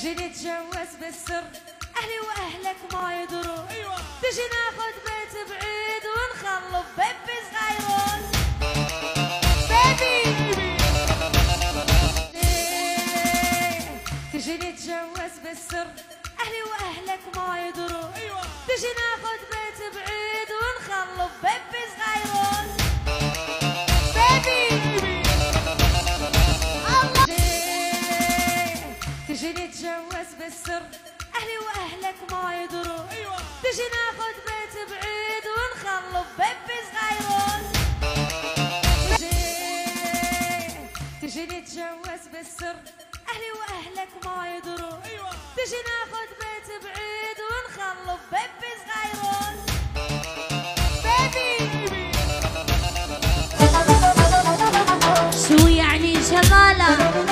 تجي نتجوز بالسر، اهلي واهلك ما يدرون. ايوه تجي ناخذ بيت بعيد ونخلف بيبي صغيرون. بيبي تجي نتجوز بالسر، اهلي واهلك ما يدرون. ايوه تجي ناخذ بيت بعيد ونخلف بيبي صغيرون. تجي نتجوز بالسر، اهلي واهلك ما يدرون. ايوه تجي ناخذ بيت بعيد ونخلف بيبي صغيرون. تجي نتجوز بالسر، اهلي واهلك ما يدرون. ايوه تجي ناخذ بيت بعيد ونخلف بيبي صغيرون. شو يعني جمالك